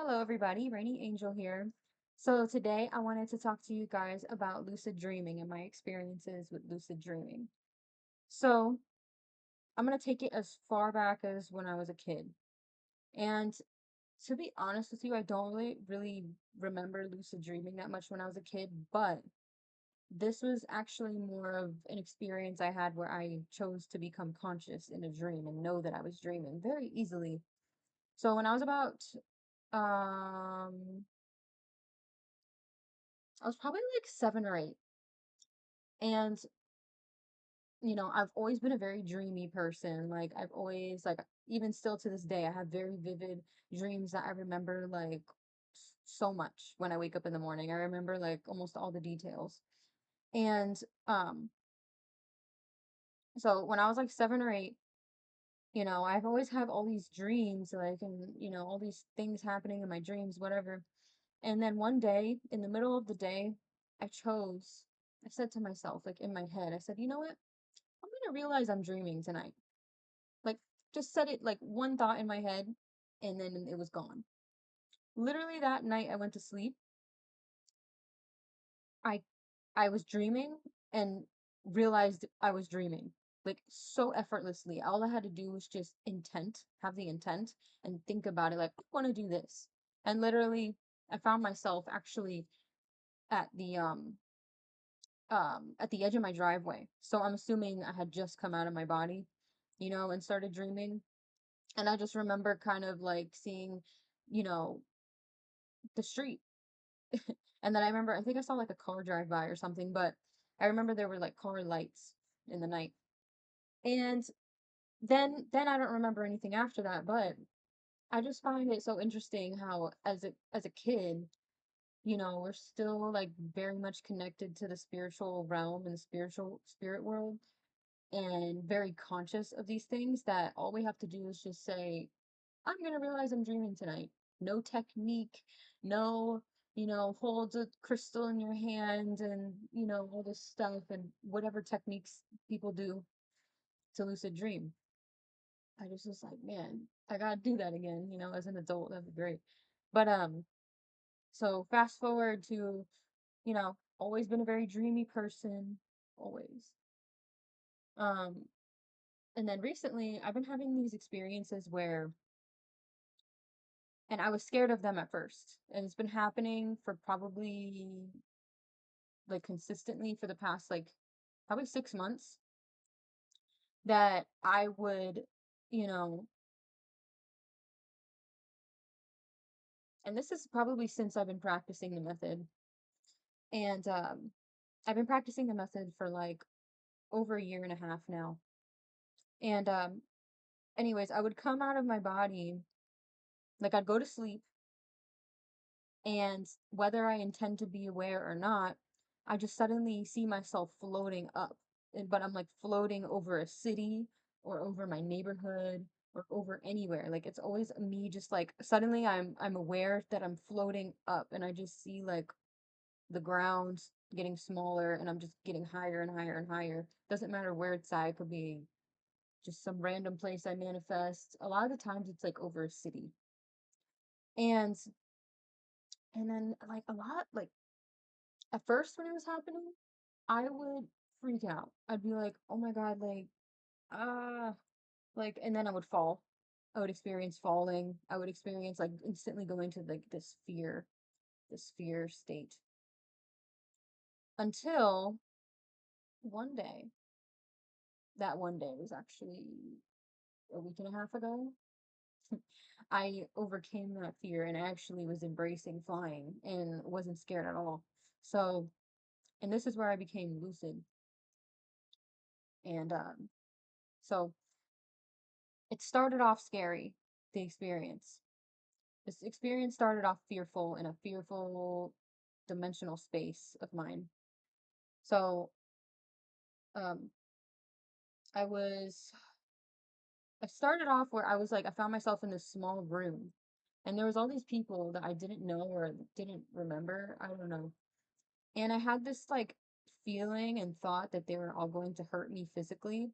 Hello, everybody. Rainy Angel here. So, today I wanted to talk to you guys about lucid dreaming and my experiences with lucid dreaming. So, I'm going to take it as far back as when I was a kid. And to be honest with you, I don't really remember lucid dreaming that much when I was a kid, but this was actually more of an experience I had where I chose to become conscious in a dream and know that I was dreaming very easily. So, when I was about um I was probably like 7 or 8. And, I've always been a very dreamy person. Like, I've always, like, even still to this day, I have very vivid dreams that I remember, like, so much when I wake up in the morning. I remember, like, almost all the details. And, um, so when I was like 7 or 8, I've always had all these dreams, like, and, all these things happening in my dreams, whatever. And then one day, in the middle of the day, I said to myself, like, in my head, I said, you know what? I'm gonna realize I'm dreaming tonight. Like, just said it like one thought in my head, and then it was gone. Literally that night I went to sleep. I I was dreaming and realized I was dreaming. Like so effortlessly. All I had to do was just have the intent and think about it like I want to do this. And literally I found myself actually at the edge of my driveway. So I'm assuming I had just come out of my body, and started dreaming. And I just remember kind of like seeing, you know, the street. And then I think I saw like a car drive by or something, but I remember there were like car lights in the night. And then I don't remember anything after that, but I just find it so interesting how as a kid, we're still like very much connected to the spiritual realm and the spiritual spirit world and very conscious of these things that all we have to do is just say, I'm gonna realize I'm dreaming tonight. No technique, no, hold a crystal in your hand and, all this stuff and whatever techniques people do to lucid dream. I just was like, man, I gotta do that again, as an adult. That'd be great. But so fast forward to, always been a very dreamy person, always. Um, and then recently I've been having these experiences where and I was scared of them at first. And it's been happening for probably like consistently for the past like probably 6 months that I would, you know, and this is probably since I've been practicing the method. And I've been practicing the method for like over a year and a half now. And anyways, I would come out of my body, like I'd go to sleep, and whether I intend to be aware or not, I just suddenly see myself floating up. But I'm like floating over a city or over my neighborhood or over anywhere. Like it's always me just like suddenly I'm aware that I'm floating up and I just see like the ground getting smaller and I'm just getting higher and higher and higher. Doesn't matter where it's at. It could be just some random place I manifest. A lot of the times it's like over a city. And and then like a lot like at first when it was happening, I would freak out. I'd be like, "Oh my God, like, ah," like, and then I would fall. I would experience falling. I would experience like instantly going to like this fear state until one day. That one day was actually a week and a half ago. I overcame that fear and I actually was embracing flying and wasn't scared at all. So, and this is where I became lucid. And so it started off scary, the experience. This experience started off fearful in a fearful dimensional space of mine. So, um, I was, I started off where I found myself in this small room and there was all these people that I didn't know or didn't remember. I don't know. And I had this like feeling and thought that they were all going to hurt me physically.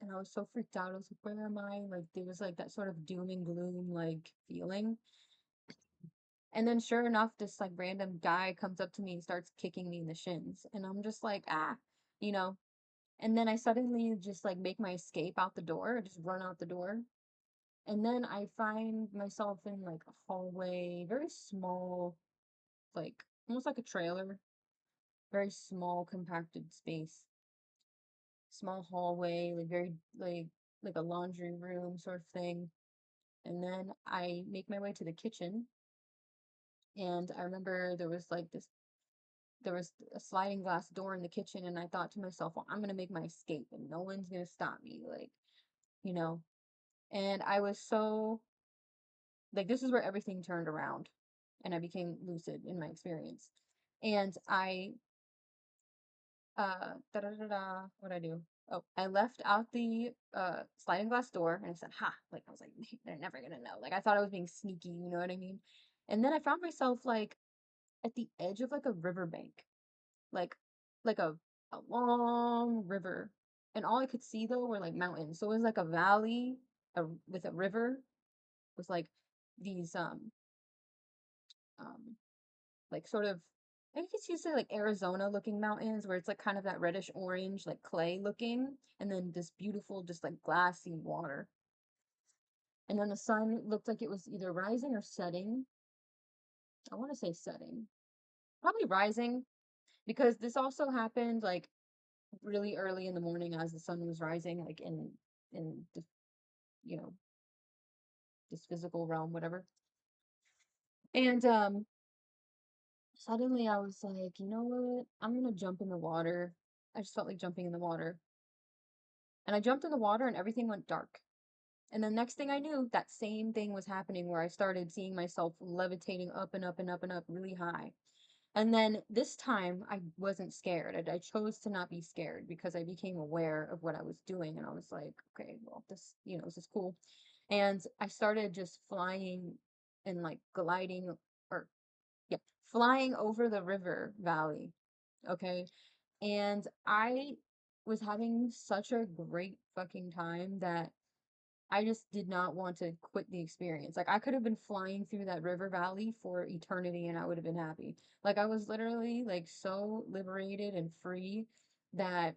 And I was so freaked out. I was like, where am I? Like, there was like that sort of doom and gloom like feeling. And then sure enough, this like random guy comes up to me and starts kicking me in the shins. And I'm just like, ah, you know. And then I suddenly just like make my escape out the door, just run out the door. And then I find myself in like a hallway, very small, like almost like a trailer, very small, compacted space, small hallway, like very like a laundry room sort of thing. And then I make my way to the kitchen, and I remember there was a sliding glass door in the kitchen, and I thought to myself, well, I'm gonna make my escape and no one's gonna stop me, like, you know. And I was so like this is where everything turned around and I became lucid in my experience. And I da da da da what I do? Oh, I left out the sliding glass door and I said, ha, like I was like, they're never gonna know. Like I thought I was being sneaky, you know what I mean? And then I found myself like at the edge of like a riverbank, like like a long river. And all I could see though were like mountains. So it was like a valley with a river with like these um like sort of I guess you say like Arizona looking mountains where it's like kind of that reddish orange, like clay looking, and then this beautiful, just like glassy water. And then the sun looked like it was either rising or setting. I want to say setting, probably rising, because this also happened like really early in the morning as the sun was rising, like in the, you know, this physical realm, whatever. And suddenly I was like, you know what? I'm gonna jump in the water. I just felt like jumping in the water. And I jumped in the water and everything went dark. And the next thing I knew, that same thing was happening where I started seeing myself levitating up and up and up and up really high. And then this time I wasn't scared. I chose to not be scared because I became aware of what I was doing. And I was like, okay, well, this, this is cool. And I started just flying and like gliding or, yeah, flying over the river valley. Okay. And I was having such a great fucking time that I just did not want to quit the experience. Like I could have been flying through that river valley for eternity and I would have been happy. Like I was literally like so liberated and free that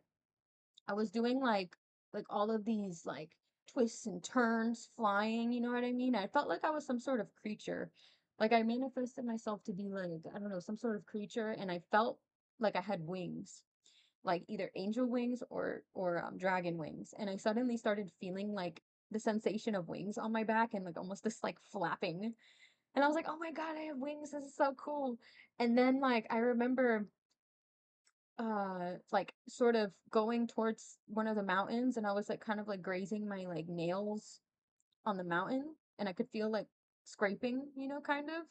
I was doing like all of these like twists and turns flying, you know what I mean? I felt like I was some sort of creature. Like I manifested myself to be like, I don't know, some sort of creature and I felt like I had wings, like either angel wings or dragon wings, and I suddenly started feeling like the sensation of wings on my back and like almost this like flapping, and I was like, oh my god, I have wings, this is so cool. And then like I remember like sort of going towards one of the mountains and I was like kind of like grazing my like nails on the mountain and I could feel like scraping, kind of.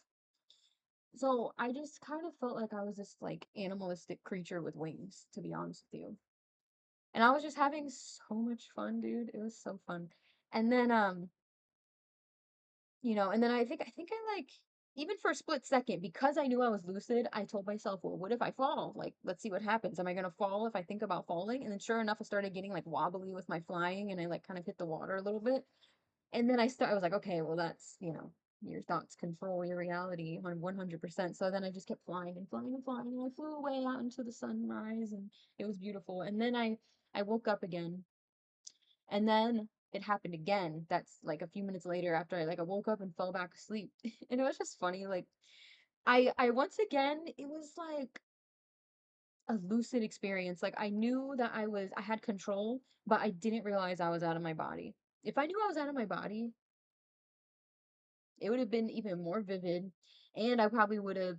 So I just kind of felt like I was this like animalistic creature with wings, to be honest with you. And I was just having so much fun, dude. It was so fun. And then and then I think I like even for a split second, because I knew I was lucid, I told myself, well, what if I fall? Like, let's see what happens. Am I gonna fall if I think about falling? And then sure enough, I started getting like wobbly with my flying and I like kind of hit the water a little bit. And then I was like, okay, well that's, your thoughts control your reality on 100%. So then I just kept flying and flying and flying and I flew away out into the sunrise and it was beautiful. And then I woke up again. And then it happened again. That's like a few minutes later after I woke up and fell back asleep. And it was just funny. Like I once again, it was like a lucid experience. Like I knew that I had control, but I didn't realize I was out of my body. If I knew I was out of my body, it would have been even more vivid, and I probably would have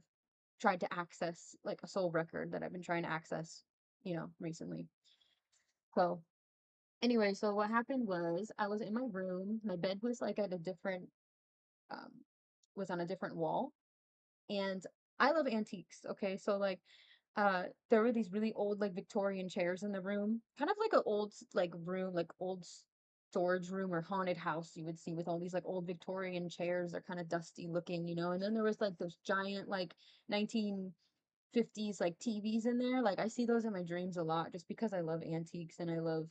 tried to access like a soul record that I've been trying to access, recently. So anyway, so what happened was I was in my room. My bed was like at a different um was on a different wall. And I love antiques, okay? So like there were these really old like Victorian chairs in the room. Kind of like an old like room, like old storage room or haunted house you would see with all these like old Victorian chairs. They're kind of dusty looking, And then there was like those giant like 1950s like TVs in there. Like I see those in my dreams a lot just because I love antiques and I love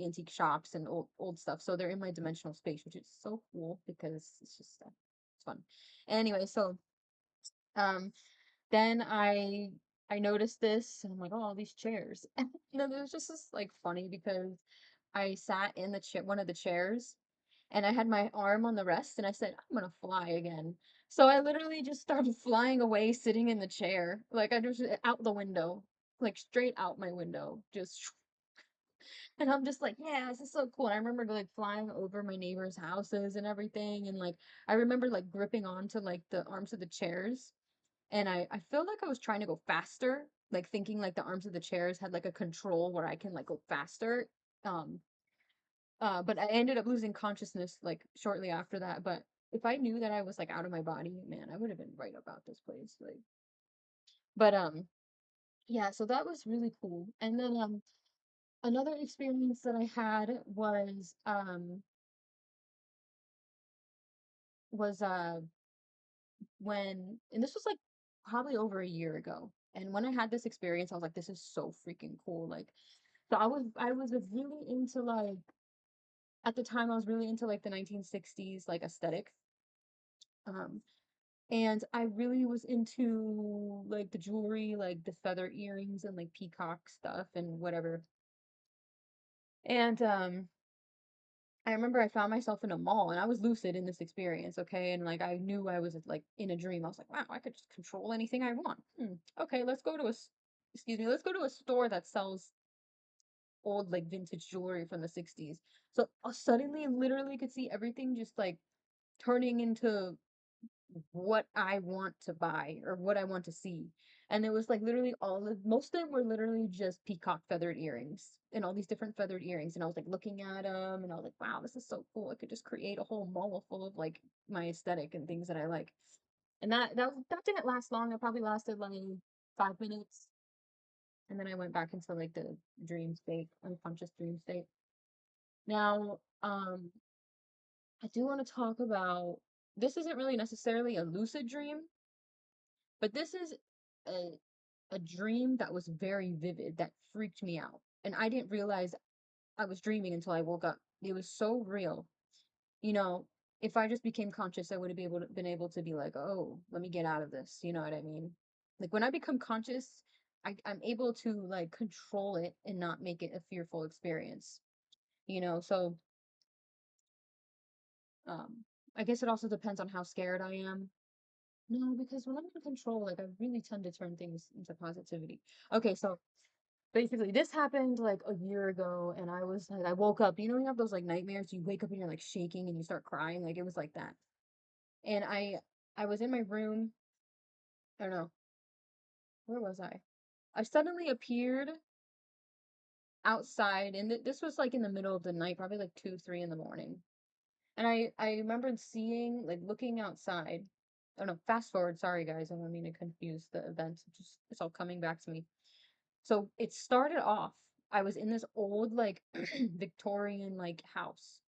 antique shops and old stuff. So they're in my dimensional space, which is so cool because it's just it's fun. Anyway, so Um, then I noticed this and I'm like, oh, all these chairs. And then it was just this like funny because I sat in the chair, one of the chairs, and I had my arm on the rest, and I said, I'm gonna fly again. So I literally just started flying away, sitting in the chair, like I just out the window, like straight out my window, just. And I'm just like, yeah, this is so cool. And I remember like flying over my neighbors' houses and everything, and like I remember like gripping onto like the arms of the chairs, and I feel like I was trying to go faster, like thinking like the arms of the chairs had like a control where I can like go faster. Um, but I ended up losing consciousness like shortly after that. But if I knew that I was like out of my body, man, I would have been right about this place. Like, but yeah, so that was really cool. And then another experience that I had was when, and this was like probably over a year ago. And when I had this experience, I was like, this is so freaking cool. Like, so I was really into like at the time I was really into like the 1960s like aesthetic. Um, and I really was into like the jewelry, like the feather earrings and like peacock stuff and whatever. And I remember I found myself in a mall and I was lucid in this experience, okay? And like I knew I was like in a dream. I was like, wow, I could just control anything I want. Okay, excuse me, let's go to a store that sells old like vintage jewelry from the 60s. So suddenly literally could see everything just like turning into what I want to buy or what I want to see. And it was like literally most of them were literally just peacock feathered earrings and all these different feathered earrings. And I was like looking at them and I was like, wow, this is so cool. I could just create a whole mall full of like my aesthetic and things that I like. And that didn't last long. It probably lasted like 5 minutes. And then I went back into like the dream state, unconscious dream state. Now, I do want to talk about this isn't really necessarily a lucid dream, but this is a a dream that was very vivid that freaked me out. And I didn't realize I was dreaming until I woke up. It was so real. You know, if I just became conscious, I would have been able to be like, oh, let me get out of this. You know what I mean? Like when I become conscious, I'm able to like control it and not make it a fearful experience. So um I guess it also depends on how scared I am. No, because when I'm in control, like I really tend to turn things into positivity. Okay, so basically this happened like a year ago and I was like I woke up, you have those like nightmares, you wake up and you're like shaking and you start crying, like it was like that. And I was in my room, I don't know, where was I? I suddenly appeared outside and this was like in the middle of the night, probably like 2, 3 in the morning. And I remembered seeing, like looking outside. Oh no, fast forward, sorry guys, I don't mean to confuse the events. It's all coming back to me. So it started off, I was in this old like Victorian like house.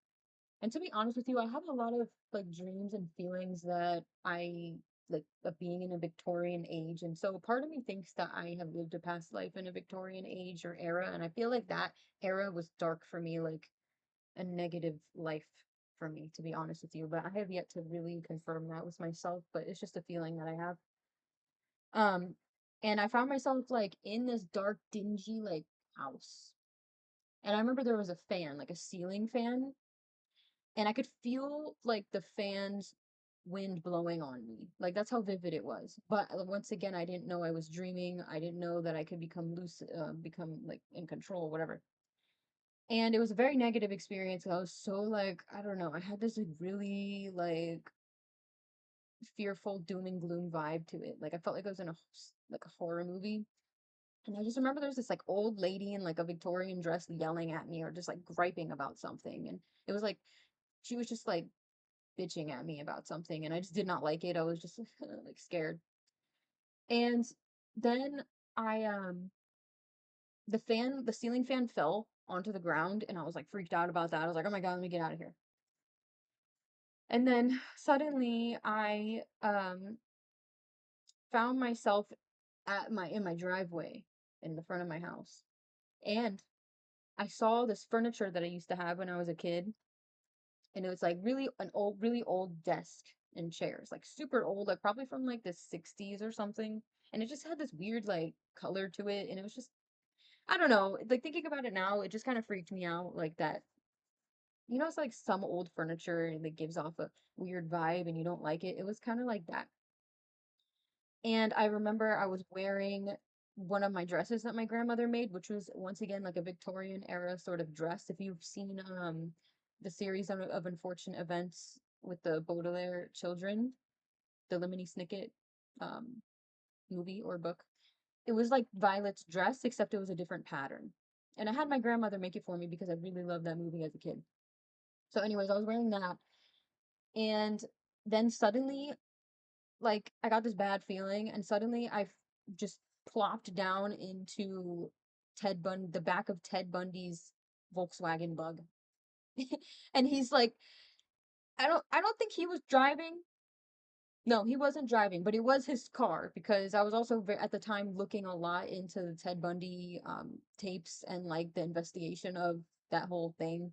And to be honest with you, I have a lot of like dreams and feelings that I like of being in a Victorian age. And so part of me thinks that I have lived a past life in a Victorian age or era. And I feel like that era was dark for me, like a negative life for me, to be honest with you. But I have yet to really confirm that with myself, but it's just a feeling that I have. Um, and I found myself like in this dark, dingy like house. And I remember there was a fan, like a ceiling fan, and I could feel like the fan's wind blowing on me. Like that's how vivid it was. But once again, I didn't know I was dreaming. I didn't know that I could become lucid, become like in control, whatever. And it was a very negative experience. I was so like, I don't know, I had this like really like fearful doom and gloom vibe to it. Like I felt like I was in like a horror movie. And I just remember there was this like old lady in like a Victorian dress yelling at me or just like griping about something. And it was like she was just like bitching at me about something and I just did not like it. I was just like scared. And then I the ceiling fan fell onto the ground and I was like freaked out about that. I was like, "Oh my God, let me get out of here." And then suddenly I found myself in my driveway in the front of my house. And I saw this furniture that I used to have when I was a kid, and it was like really old desk. and chairs, like super old, like probably from like the 60s or something. And it just had this weird like color to it. And it was just, I don't know, like thinking about it now, it just kind of freaked me out like that. You know, it's like some old furniture that gives off a weird vibe and you don't like it. It was kind of like that. And I remember I was wearing one of my dresses that my grandmother made, which was once again like a Victorian era sort of dress. If you've seen the series of unfortunate events with the Baudelaire children, the Lemony Snicket um movie or book, it was like Violet's dress, except it was a different pattern. And I had my grandmother make it for me because I really loved that movie as a kid. So, anyways, I was wearing that, and then suddenly like I got this bad feeling, and suddenly just plopped down into the back of Ted Bundy's Volkswagen Bug. And he's like, I don't think he was driving. No, he wasn't driving, but it was his car because I was also at the time looking a lot into the Ted Bundy tapes and like the investigation of that whole thing.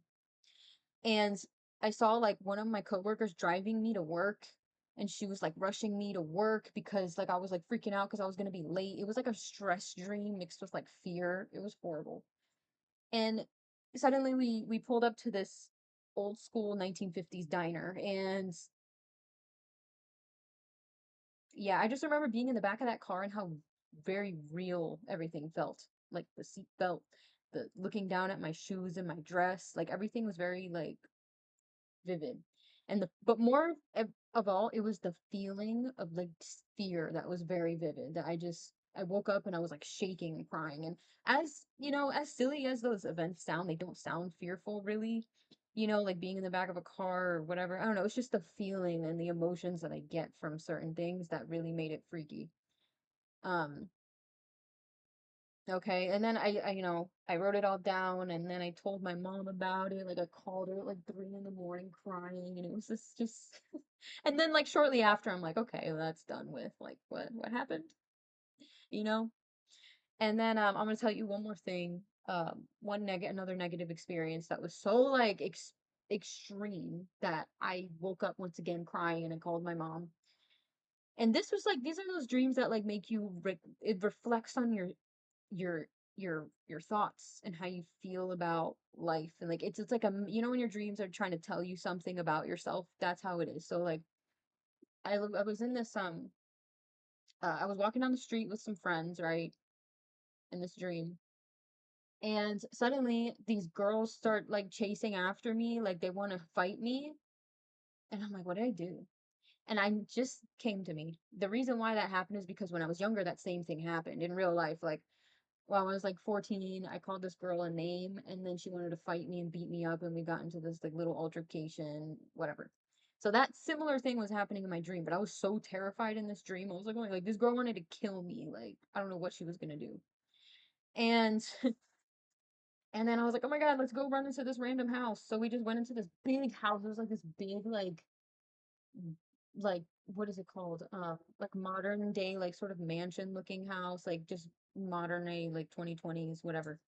And I saw like one of my coworkers driving me to work, and she was like rushing me to work because like I was like freaking out because I was gonna be late. It was like a stress dream mixed with like fear. It was horrible. And suddenly we pulled up to this old school 1950s diner, and yeah, I just remember being in the back of that car and how very real everything felt. Like the seat belt, the looking down at my shoes and my dress, like everything was very like vivid. And the but more of all, it was the feeling of like fear that was very vivid. That I woke up and I was like shaking and crying. And as you know, as silly as those events sound, they don't sound fearful really. You know, like being in the back of a car or whatever. I don't know. It's just the feeling and the emotions that I get from certain things that really made it freaky. Um, Okay, and then I wrote it all down, and then I told my mom about it. Like I called her at like 3 in the morning crying, and it was just and then like shortly after I'm like, okay, well, that's done with. Like what happened? You know? And then I'm gonna tell you one more thing. Another negative experience that was so like extreme that I woke up once again crying and I called my mom. And this was like these are those dreams that like make you it reflects on your your thoughts and how you feel about life, and like it's like you know when your dreams are trying to tell you something about yourself, that's how it is. So like I was in this I was walking down the street with some friends, right, in this dream, and suddenly these girls start like chasing after me, like they want to fight me, and I'm like, what did I do? And I just came to me, the reason why that happened is because when I was younger that same thing happened in real life. Like, well, I was like 14, I called this girl a name, and then she wanted to fight me and beat me up, and we got into this like little altercation, whatever. So that similar thing was happening in my dream, but I was so terrified in this dream. I was like, oh, like this girl wanted to kill me. Like, I don't know what she was gonna do. And and then I was like, oh my God, let's go run into this random house. So we just went into this big house. It was like this big, like what is it called? Like modern day, like sort of mansion looking house, like just modern day, like 2020s, whatever.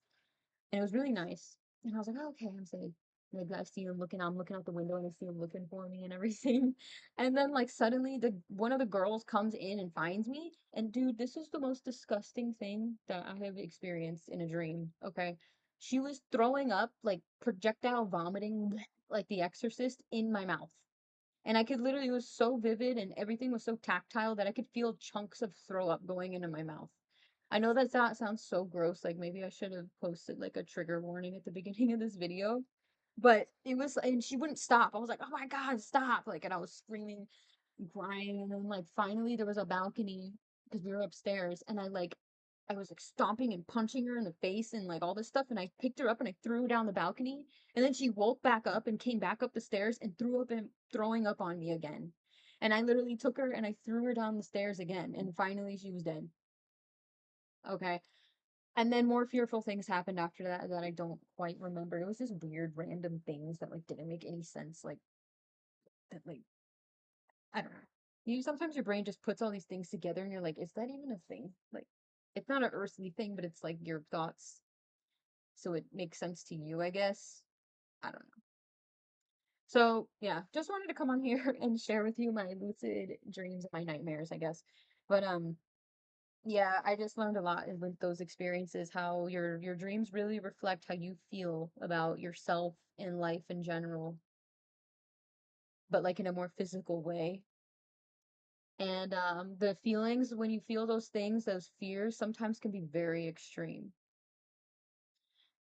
And it was really nice. And I was like, oh, okay, I'm safe. Like I see him looking, I'm looking out the window and I see him looking for me and everything. And then like suddenly the one of the girls comes in and finds me. And dude, this is the most disgusting thing that I have experienced in a dream. Okay. She was throwing up like projectile vomiting like the exorcist in my mouth. And I could literally, it was so vivid and everything was so tactile that I could feel chunks of throw up going into my mouth. I know that sounds so gross. Like maybe I should have posted like a trigger warning at the beginning of this video. But it was, and she wouldn't stop. I was like, oh my God, stop. Like, and I was screaming, crying. And then, like, finally there was a balcony because we were upstairs. And I was like stomping and punching her in the face and like all this stuff. And I picked her up and I threw her down the balcony. And then she woke back up and came back up the stairs and threw up and throwing up on me again. And I literally took her and I threw her down the stairs again. And finally she was dead. Okay. And then more fearful things happened after that that I don't quite remember. It was just weird random things that like didn't make any sense. Like that like I don't know. You sometimes your brain just puts all these things together and you're like, is that even a thing? Like it's not an earthly thing, but it's like your thoughts. So it makes sense to you, I guess. I don't know. So, yeah, just wanted to come on here and share with you my lucid dreams and my nightmares, I guess. But yeah, I just learned a lot with those experiences how your dreams really reflect how you feel about yourself and life in general, but like in a more physical way. And the feelings when you feel those things, those fears sometimes can be very extreme.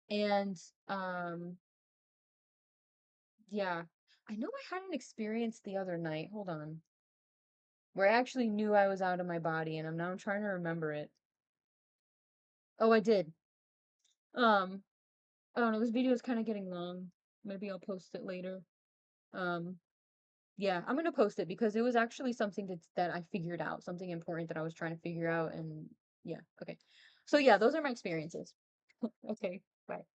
And um yeah, I know I had an experience the other night. Hold on. Where I actually knew I was out of my body and I'm trying to remember it. Oh, I did. Um, I don't know, this video is kind of getting long. Maybe I'll post it later. Um, yeah, I'm gonna post it because it was actually something that I figured out, something important that I was trying to figure out, and yeah, okay. So yeah, those are my experiences. Okay, bye.